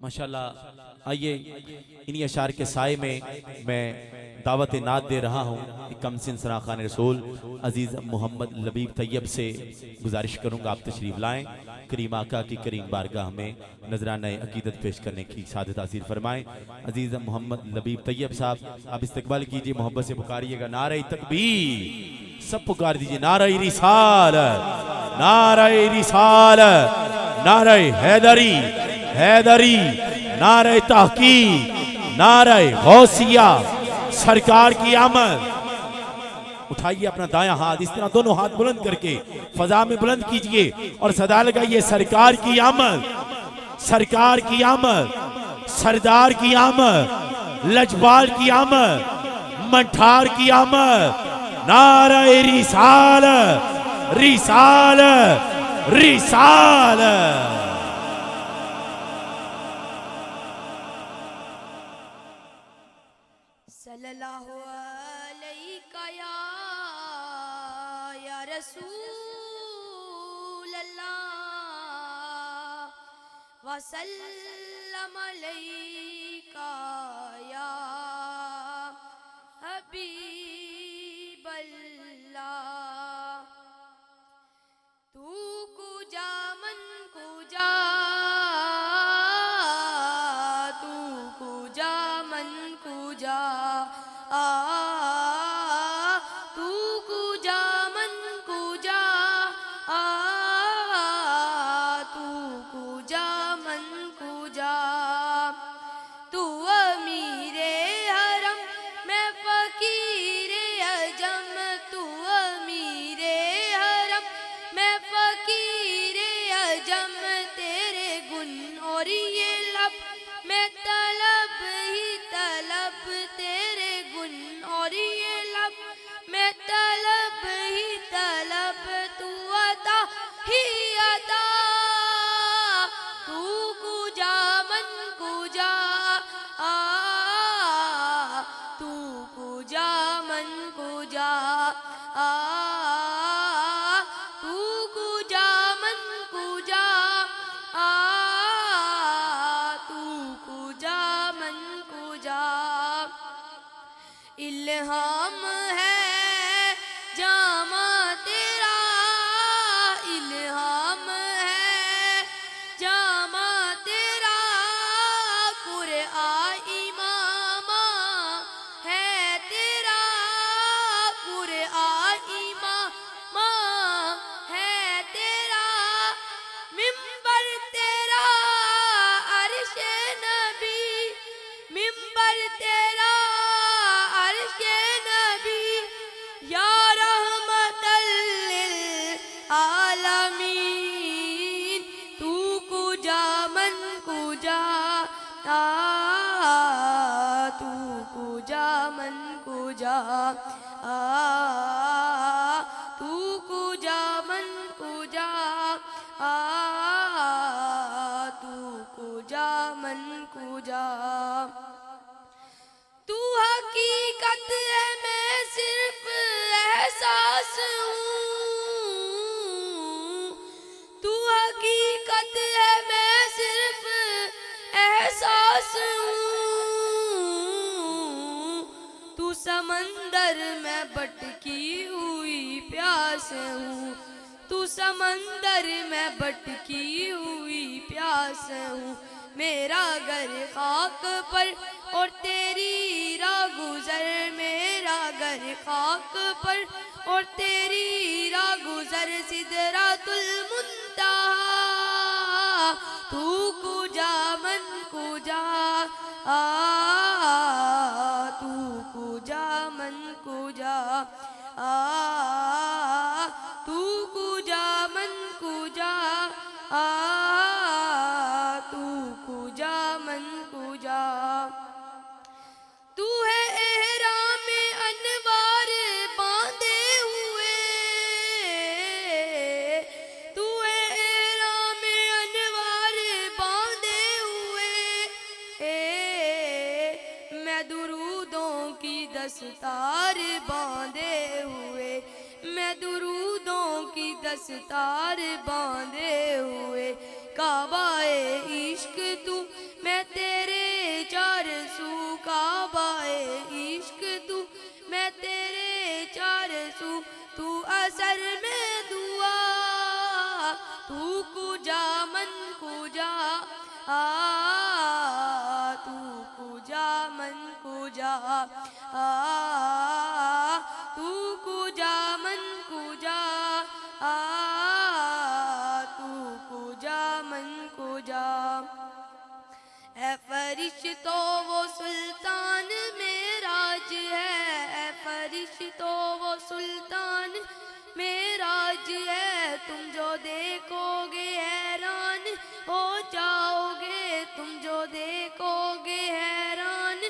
माशाल्लाह। आइए इन्हीं अशार के साए में मैं दावत नात दे रहा हूँ। कमसिन सरा खान रसूल अजीज़ मोहम्मद लबीब तैयब से गुजारिश करूँगा आप तशरीफ़ लाएँ, करीम आका की करीम बारगाह में नजराना अकीदत पेश करने की सादत हासिल फरमाएँ। अजीज़ मोहम्मद लबीब तैयब साहब आप इस्तकबाल कीजिए, मोहब्बत से पुकारिएगा। नारे तकबीर, सब पुकार दीजिए। नारे रिसालत, नारे रिसालत, नारे हैदरी हैदरी, नारे तहकीक, नारे गौसिया, सरकार की आमद। उठाइए अपना दायां हाथ, इस तरह दोनों हाथ बुलंद करके फजा में बुलंद कीजिए और सदा लगाइए सरकार की आमद, सरकार की आमद, सरदार की आमद, लजपाल की आमद, मंठार की आमद। नारे रिसालत, रिसालत, रिसालत। सल्लल्लाहु अलैका या रसूल अल्लाह वसल्लम अलैका या हबीब अल्लाह। तू कुजा मन कुजा, तू कुजा मन कुजा, तू कुजा मन कुजा, तू कुजा मन कुजा। तू अमीरे हरम मैं फकीरे अजम, तू अमीरे हरम मैं फकीरे अजम। तेरे गुन और ये लब मैं तलब ही तलब, तेरे गुन और ये लब मैं तलब ही तलब। तू अता ही अता, तू कुजा मन कुजा, तू कुजा मन कुजा, तू कुजा मन कुजा, तू कुजा मन कुजा। इल्हाम है जामा तेरा, इल्हाम है जामा तेरा। कुरआन इमामा है तेरा, कुरआन इमामा है तेरा। मिंबर तेरा अर्शे नबी, मिंबर तेरा अर्शे नबी। या रहमतल लिल आलमीन, तू कुजा मन कुजा, तू कुजा मन कुजा, तू कुजा मन कुजा, तू कुजा मन कुजा। तू हकीकत है मैं सिर्फ एहसास हूँ, तू हकीकत है मैं सिर्फ एहसास हूँ। तू समंदर में भटकी हुई प्यास हूँ, तू समंदर में भटकी हुई प्यास हूँ। मेरा घर खाक पर और तेरी राह गुजर, मेरा घर खाक पर और तेरी राह गुजर। सिदरातुल मुंतहा, तू कुजा मन कुजा, तू कुजा मन कुजा, तू कुजा मन कुजा, तू कुजा मन कुजा। तू है एहराम अनवार बांधे हुए, तू है एहराम अनवार बांधे हुए। मैं दुरूदों की दस्तार बांधे हुए, मैं दुरूदों की दस्तार बांधे हुए। काबाए इश्क तू मैं तू कुजा मन कुजा तू कुजा मन कुजा तू कुजा मन कुजा तू कुजा मन कुजा। ऐ फरिश्तो वो सुल्तान मेराज है, ऐ फरिश्तो वो सुल्तान मेराज है। तुम जो देखोगे हैरान हो जाओगे, तुम जो देखोगे हैरान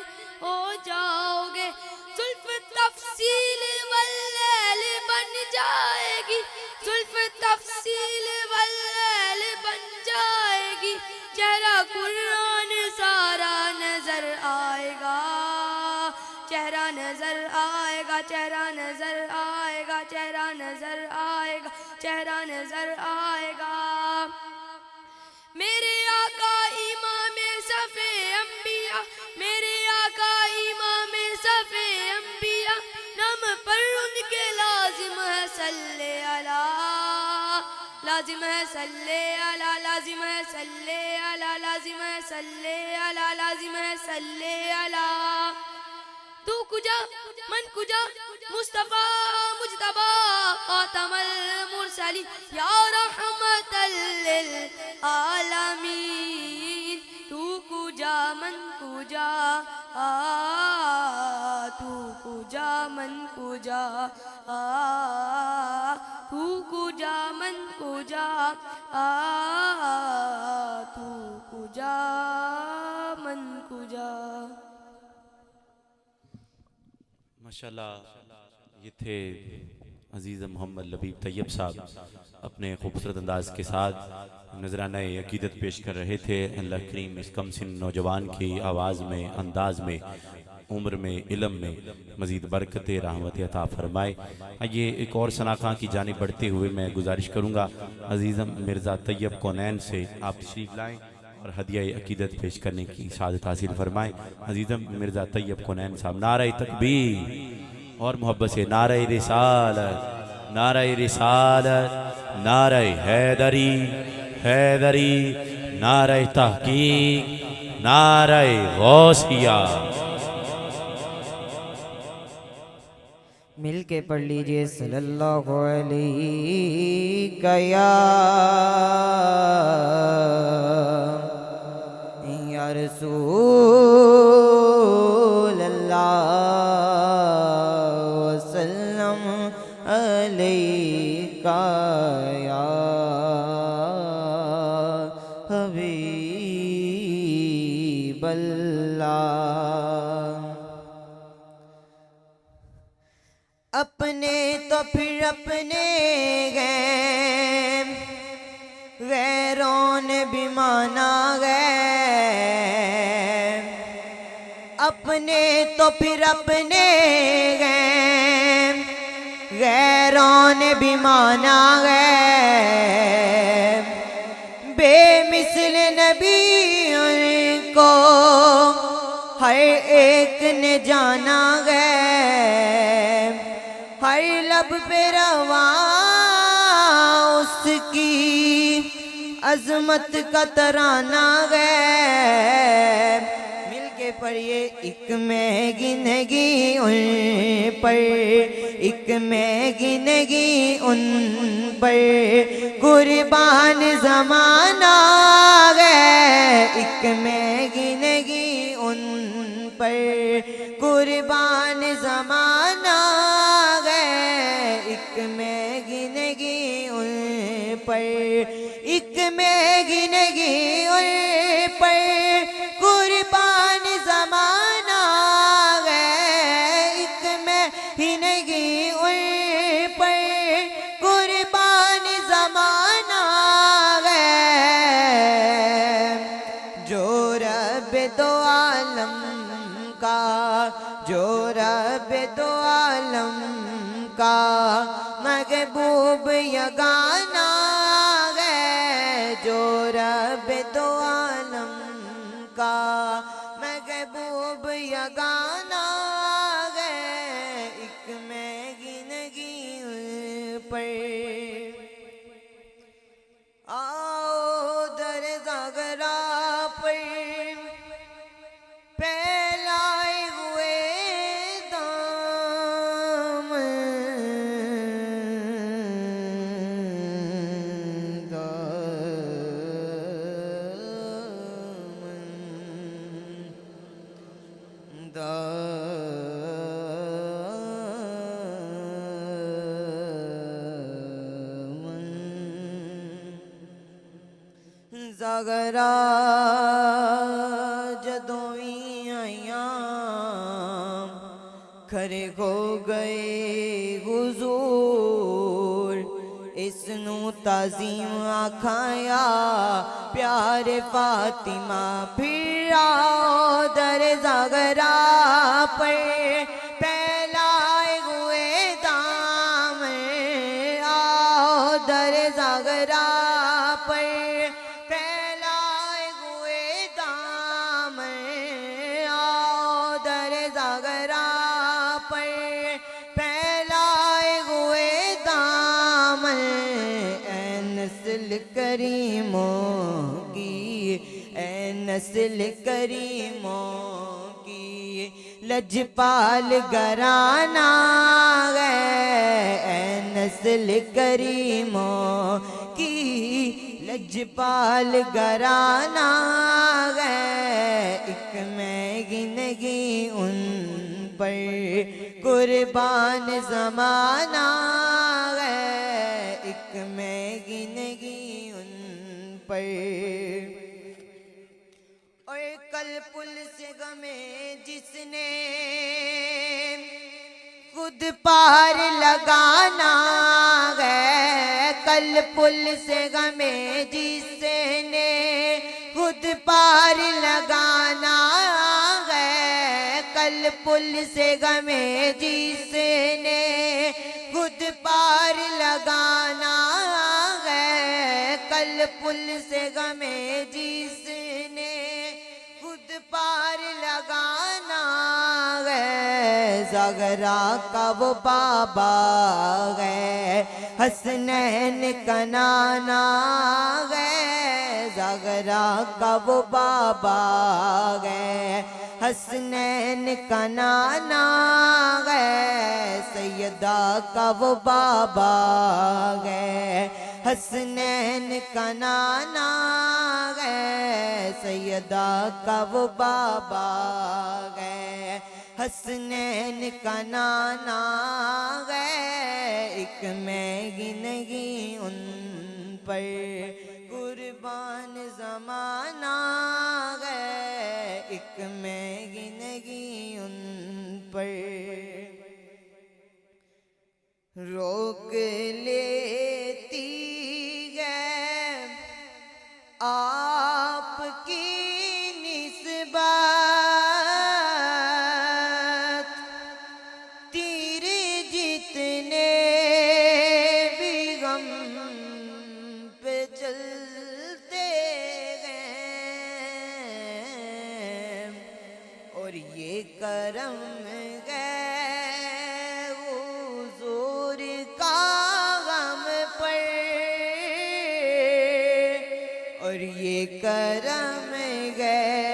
हो जाओगे। जुल्फ तफसील वल्लैल बन जाएगी, जुल्फ तफसील वल्लैल बन जाएगी। चेहरा कुरान सारा नजर आएगा, चेहरा नजर आएगा, चेहरा नजर आएगा, चेहरा नजर आएगा, चेहरा नजर आएगा। मेरे आका इमाम सफे अंबिया, मेरे आका इमाम सफे अंबिया, नाम पर उनके लाजिम है सल्ले अला, लाजिम है सल्ले अला, लाजिम है सल्ले अला, लाजिम है सल्ले अला, लाजिम है सल्ले अला। तू कुजा मन कुजा मुस्तफा मुजतबा खातमल मुरसली या रहमतल लिल आलमीन। तू कुजा मन कुजा तू कुजा मन कुजा तू कुजा मन कुजा तू कुजा मन कुजा। माशाल्लाह, ये थे अजीज़ मोहम्मद लबीब तैयब साहब अपने खूबसूरत अंदाज के साथ नजराना अकीदत पेश कर रहे थे। अल्लाह करीम इस कम सिन नौजवान की आवाज़ में, अंदाज में, उम्र में, इल्म में मज़ीद बरकत रहमत अता फरमाए। ये एक और सनाखा की जानिब बढ़ते हुए मैं गुजारिश करूँगा अजीज़म मिर्ज़ा तैयब कौनैन से आप तशरीफ़ लाएँ और हदिया अकीदत पेश करने की शादत हासिल फरमाएँ। अजीज़म मिर्ज़ा तैयब कौनैन साहब नारे तकबीर और मोहब्बत से नारे रिसालत, नारे रिसालत, नारे हैदरी हैदरी, नारे तहकीक, नारे गौसिया। मिल के पढ़ लीजिए सल्लल्लाहु अलैहि या रसूल अल्लाह वसल्लम अलैका या हबीब अल्लाह। अपने तो फिर अपने गए, गैरों ने भी माना गए। अपने तो फिर अपने गए, गैरों ने भी माना गए। बेमिसल नबी को हर एक ने जाना गए। हर लब पे रवा उसकी अजमत का तराना गए। मिल के पढ़िए एक में गिनगी उन पर, एक में गिनगी उन पर कुर्बान ज़माना गए। एक में गिनगी उन पर कुर्बान ज़माना गए। एक में गिनगी उन पर, एक में गिनगी उन पर कुर्बान ज़माना गए। एक में गिनगी उन पर कुर्बान ज़माना गए। जो रब दो आलम का, जो रब दो आलम का महबूब यगाना गए। जो रब दो आलम का महबूब यगाना गए। एक में गिनगी पर पर फैलाए हुए ज़गरा जदों भी आइयां खरे हो गए हुजूर इसनू ताज़ीम आखाया प्यारे फातिमा फिर आओ दर ज़गरा पर फैलाए हुए दाम आओ दर ज़गरा पर करीमों की ए नस्ल करीमों की लजपाल घराना है नस्ल करीमों की लजपाल घराना है एक मैं गिनगी उन पर कुर्बान ज़माना है एक मैं गिनगी उन पर और कल पुल से गमे जिसने खुद पार लगाना है कल पुल से गमे जिसने खुद पार लगाना है कल पुल से गमे जिसने खुद पार लगाना है कल पुल से गमे जिसने खुद पार लगाना है ज़गरा का वो बाबा है हसनैन का नाना है ज़गरा का वो बाबा है हसनैन का नाना है सैयदा का वो बाबा है हसनैन का नाना है सैयदा का वो बाबा है हसनैन का नाना है एक मैं गिनगी उन पर कुर्बान ज़माना है एक मैं गिनगी उन पर रोक लेती है आपकी निस्बत तीर जितने भी गम पे चलते गए और ये करम ये करम गए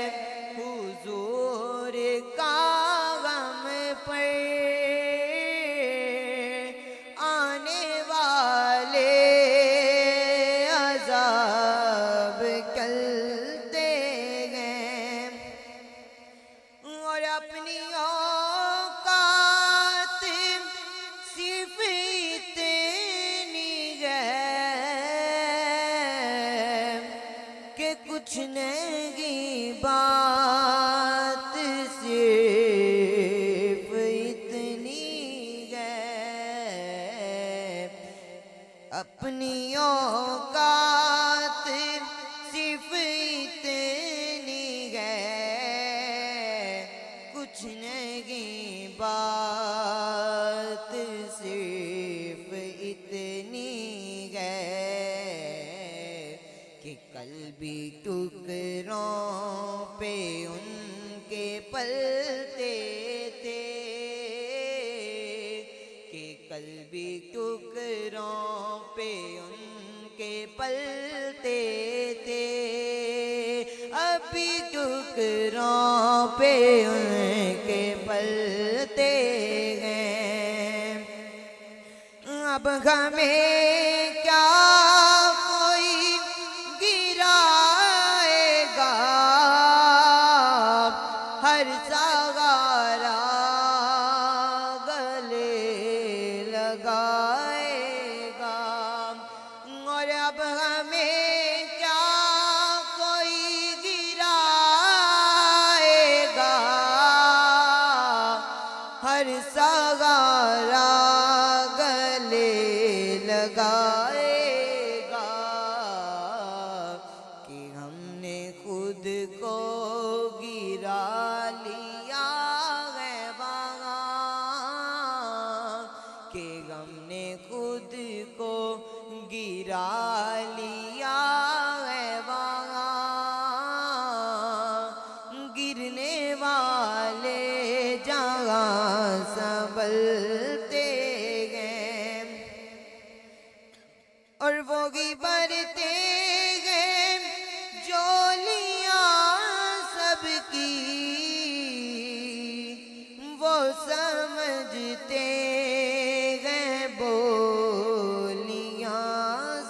हुजूर का गम पर आने वाले अज़ाब टलते गए और अपनी औकात सिर्फ इतनी कुछ नहीं बात सिर्फ इतनी है अपनी औकात सिर्फ इतनी है कुछ नहीं बात सिर्फ इतनी है कि कल भी टुकड़ों पे उनके पलते थे कि कल भी टुकड़ों पे उनके पलते थे अब भी टुकड़ों पे उनके पलते हैं। अब हमें क्या कोई गिराएगा, हर सहारा गले लगाएगा। और अब हमें क्या कोई गिराएगा, हर सहारा गले लगाएगा। कि हमने खुद को गिरा लिया है वहाँ, कि हमने खुद को गिरा लिया है वहाँ। गिरने वाले जहाँ संभलते हैं, और वो ही बरते हैं जोलियां सबकी, वो समझते हैं बोलियां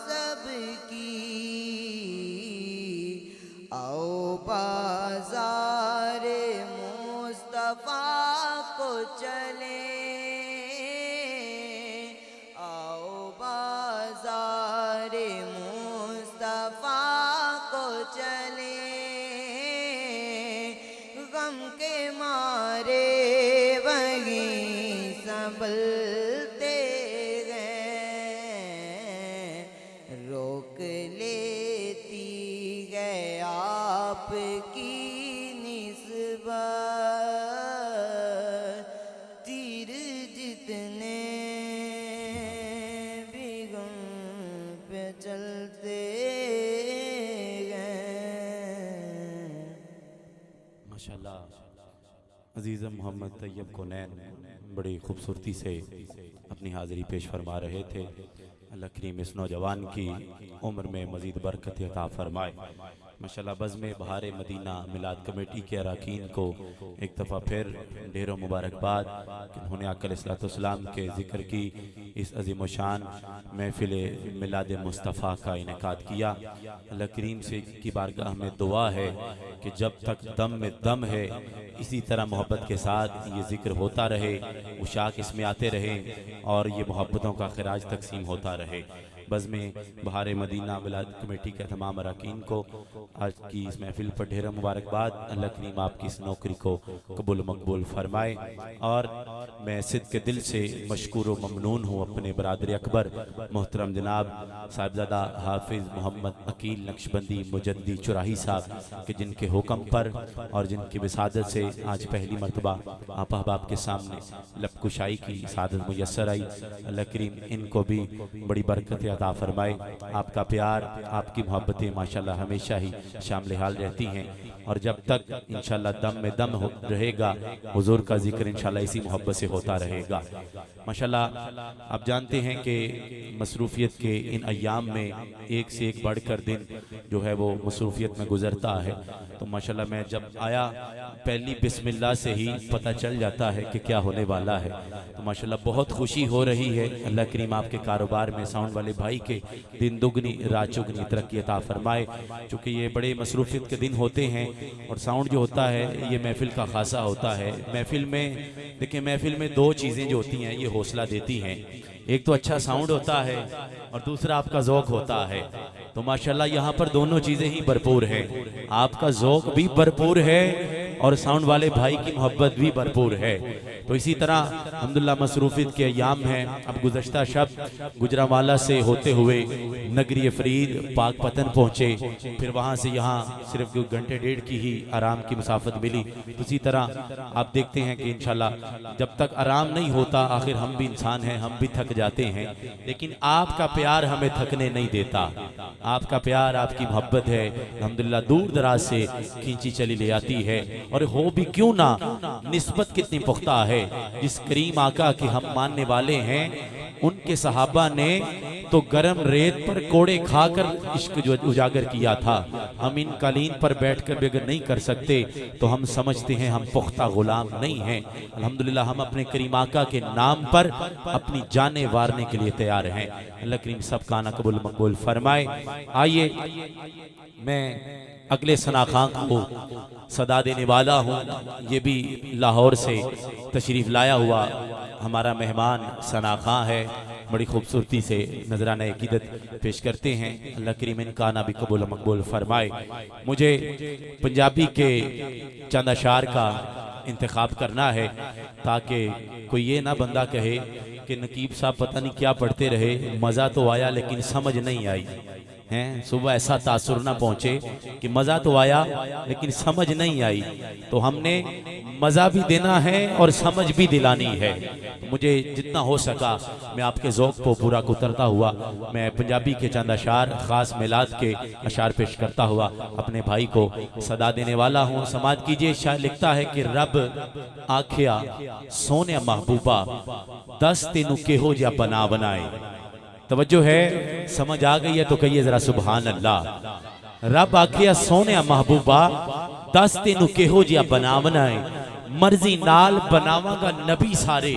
सबकी। आओ बाजार मुस्तफा को चले, आओ बाजार मुस्तफा को चले। गम के मारे वहीं संभलते हैं, रोक लेती है आपकी निस्बत। तीर जितने भी गम पे चलते हैं। माशाल्लाह अजीज़ मोहम्मद तैयब कोनैन बड़ी खूबसूरती से अपनी हाज़िरी पेश फरमा रहे थे। अल्लाह करीम इस नौजवान की उम्र में मज़ीद बरकत अता फरमाए। माशाल्लाह बज़्म बहार मदीना मिलाद कमेटी के अरकान को एक दफ़ा फिर ढेरों मुबारकबाद कि उन्होंने आका अलैहिस्सलाम के ज़िक्र की इस अज़ीम शान महफ़िल मिलाद मुस्तफ़ा का इनेकाद किया। अल्लाह करीम से की बारगाह में दुआ है कि जब तक दम में दम है इसी तरह मोहब्बत के साथ ये ज़िक्र होता रहे, उशाक इसमें आते रहे और ये मोहब्बतों का खराज तकसीम होता रहे। बज़्म बहार मदीना मिलाद कमेटी के तमाम अरकान को आज की इस महफिल पर ढेर मुबारकबाद। अल्लाह करीम आपकी इस नौकरी को कबूल मकबूल फरमाए। और मैं सिद्क़ के दिल से मशकूर व ममनून हूँ अपने बरादर अकबर मोहतरम जनाब साहिबजादा हाफिज़ मोहम्मद अकील नक्शबंदी मुजद्दी चुराही साहब के जिनके हुक्म पर और जिनकी विसादत से आज पहली मरतबा आप अहबाब के सामने लबकुशाई की सादत मुयस्सर आई। अल्लाह करीम इनको भी बड़ी बरकत अता फरमाए। आपका प्यार आपकी मोहब्बतें माशाल्लाह हमेशा ही शामिल हाल रहती हैं और जब तक इंशाल्लाह दम में दम रहेगा हुजूर का जिक्र इंशाल्लाह इसी मोहब्बत से होता रहेगा। माशाल्लाह आप जानते हैं कि मसरूफियत के इन अय्याम में एक से एक बढ़कर दिन जो है वो मसरूफियत में गुजरता है। तो माशाल्लाह मैं जब आया पहली बिस्मिल्लाह से ही पता चल जाता है कि क्या होने वाला है। तो माशाल्लाह बहुत खुशी हो रही है। अल्लाह करीम आपके कारोबार में साउंड वाले भाई के दिन दुगनी रात चुगनी तरक्की अता फरमाए। चूँकि ये बड़े मसरूफियत के दिन होते हैं और साउंड जो होता है ये महफिल का खासा होता है। महफिल में देखिए महफिल में दो चीज़ें जो होती हैं ये हौसला देती हैं, एक तो अच्छा साउंड होता है और दूसरा आपका ज़ौक़ होता है। तो माशाल्लाह यहाँ पर दोनों चीज़ें ही भरपूर हैं, आपका ज़ौक़ भी भरपूर है और साउंड वाले भाई की मोहब्बत भी भरपूर है। तो इसी तरह अल्हम्दुलिल्लाह मसरूफियत के अय्याम हैं। अब गुज़श्ता शब गुजरावाला से होते हुए नगरी फरीद पाकपतन पहुँचे, फिर वहाँ से यहाँ सिर्फ घंटे डेढ़ की ही आराम की मुसाफत मिली। तो इसी तरह आप देखते हैं कि इंशाल्लाह जब तक आराम नहीं होता, आखिर हम भी इंसान हैं, हम भी थक जाते हैं, लेकिन आपका प्यार हमें थकने नहीं देता। आपका प्यार आपकी मोहब्बत है अल्हम्दुलिल्लाह दूर दराज से खींची चली ले आती है। और हो भी क्यों ना, निस्बत कितनी पुख्ता है। जिस करीम आका के हम मानने वाले हैं उनके सहाबा ने तो गर्म रेत पर कोड़े खाकर इश्क जो उजागर किया था, हम इन कालीन पर बैठकर भी अगर नहीं कर सकते तो हम समझते हैं हम पुख्ता गुलाम नहीं हैं। अल्हम्दुलिल्लाह हम अपने करीम आका के नाम पर अपनी जाने वारने के लिए तैयार हैं। अल्लाह करीम सब काना कबूल मकबूल फरमाए। आइए मैं अगले सना खां को सदा देने वाला हूँ। ये भी लाहौर से तशरीफ़ लाया हुआ हमारा मेहमान सना खां है। बड़ी खूबसूरती से नजराना अकीदत पेश करते हैं। अल्लाह करीम इनका ना भी कबूल मकबूल फरमाए। मुझे पंजाबी के चंद अशार का इंतखाब करना है ताकि कोई ये ना बंदा कहे कि नकीब साहब पता नहीं क्या पढ़ते रहे, मज़ा तो आया लेकिन समझ नहीं आई हैं। सुबह ऐसा तासुर ना पहुंचे कि मज़ा तो आया लेकिन समझ नहीं आई। तो हमने मज़ा भी देना है और समझ भी दिलानी है। तो मुझे जितना हो सका मैं आपके ज़ौक़ को पूरा उतरता हुआ मैं पंजाबी के चंद अशार ख़ास मिलाद के अशार पेश करता हुआ अपने भाई को सदा देने वाला हूँ। समाज कीजिए। शायर लिखता है कि रब आखिया सोने महबूबा दस तेनू केहो जिहा बना बनाए। तवज्जो है, समझ आ गई है तो कहिए जरा सुभान अल्लाह। रब आखिया सोने महबूबा दस तेनू केहो जिहा बना बनाए। मर्जी नाल बनावांगा नबी सारे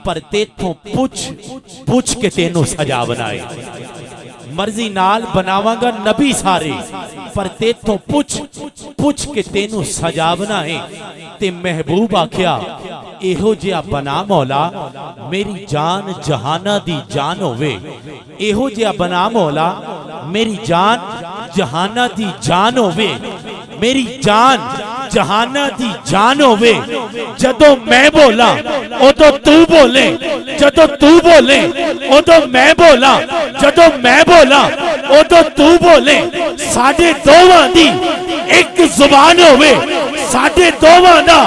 पर तेथों पुछ के तेनू सजा बनाए। मर्जी नाल बनावांगा नबी सारे पर तेथों पुछ के तेनू सजा बनाए। ते महबूब आखिया एहो जिहा बना मौला मेरी जान जहाना दी जान होवे। एहो जिहा बना मौला मेरी जान जहाना दी जान होवे। मेरी जान जहाना दी जान होवे। जदों मैं बोला उदों तू बोले, जदों तू बोले उदों मैं बोला, जदों मैं बोला उदों तू बोले। साडे दोवां दी एक जुबान होवे, साडे दोवां दा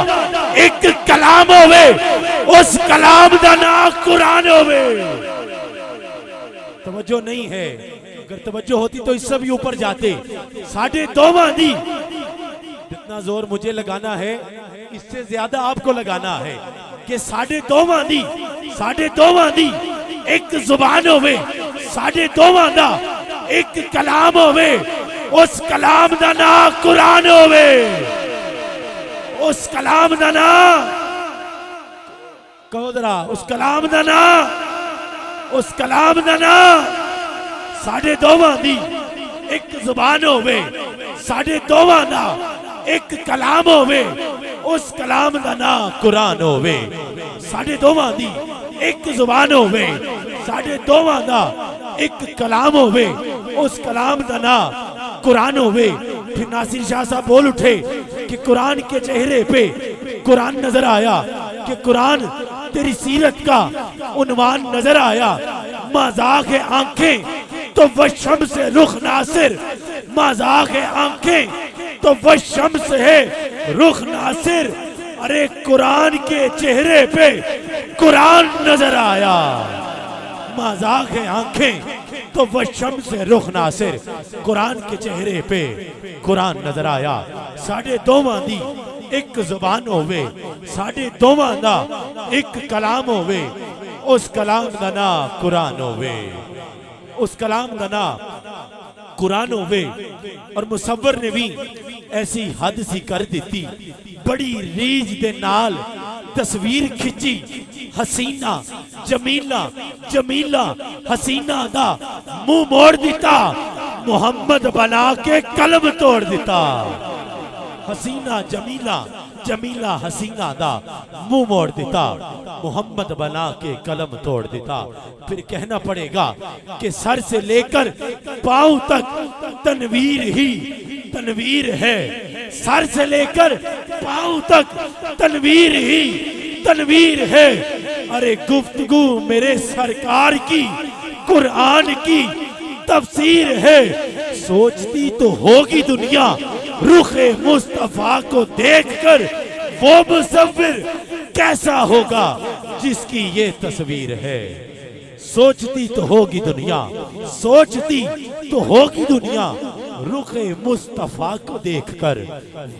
एक कलाम होवे, उस कलाम दा नाम कुरान होवे। तवज्जो नहीं है, अगर तवज्जो होती तो इससे भी ऊपर जाते। साडे दोवां दी, जितना जोर मुझे लगाना है इससे ज्यादा आपको लगाना है कि साडे दोवां दी एक जुबान होवे, साडे दोवां दा एक कलाम होवे, उस कलाम दा नाम कुरान होवे। उस कलाम दा नाम कहो जरा, उस कलाम दा नाम, उस कलाम दा नाम। साडे दोवां दी एक जुबान होवे, साडे दोवां दा एक कलाम होवे, उस कलाम दा नाम कुरान होवे। साडे दोवां दी एक जुबान होवे, साडे दोवां दा एक कलाम होवे, उस कलाम दा नाम कुरान होवे। फिर नासिर शाह साहब बोल उठे कि कुरान के चेहरे पे कुरान नजर आया, कि कुरान तेरी सीरत का उन्वान नजर आया। मजाक है आंखें तो वह शम्स है रुख नासिर, मजाक है आंखें तो वह शम्स है रुख नासिर। अरे कुरान के चेहरे पे कुरान नजर आया। मजाक है आंखें तो वह शम्स है रुख नासिर, कुरान के चेहरे पे कुरान नजर आया। साडे दोवां दी एक जुबान होवे, साडे दोवां दा एक कलाम होवे, उस कलाम दा नाम कुरान होवे, उस कलाम दा नाम कुरान होवे। और मुसव्वर ने भी ऐसी हद सी कर दी, बड़ी रीज दे नाल तस्वीर खिंची हसीना जमीला, जमीला हसीना दा मुंह मोड़ दिता, मुहम्मद बना के कलम तोड़ दिता। हसीना जमीला, जमीला हसीना दा मुंह मोड़ दिता, मुहम्मद बना के कलम तोड़ दिता। फिर कहना पड़ेगा कि सर से लेकर पांव तक तनवीर ही तनवीर है, सर से लेकर पांव तक तनवीर ही तनवीर है। अरे गुफ्तगू मेरे सरकार की कुरान की तफसीर है। सोचती तो होगी दुनिया रुखे मुस्तफा को देखकर, वो मुसव्विर कैसा होगा जिसकी ये तस्वीर है। सोचती तो होगी दुनिया, सोचती तो होगी दुनिया रुखे मुस्तफा को देखकर,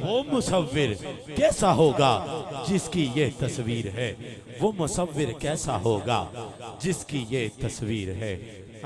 वो मुसव्विर कैसा होगा जिसकी ये तस्वीर है। वो मुसव्विर कैसा होगा जिसकी ये तस्वीर है।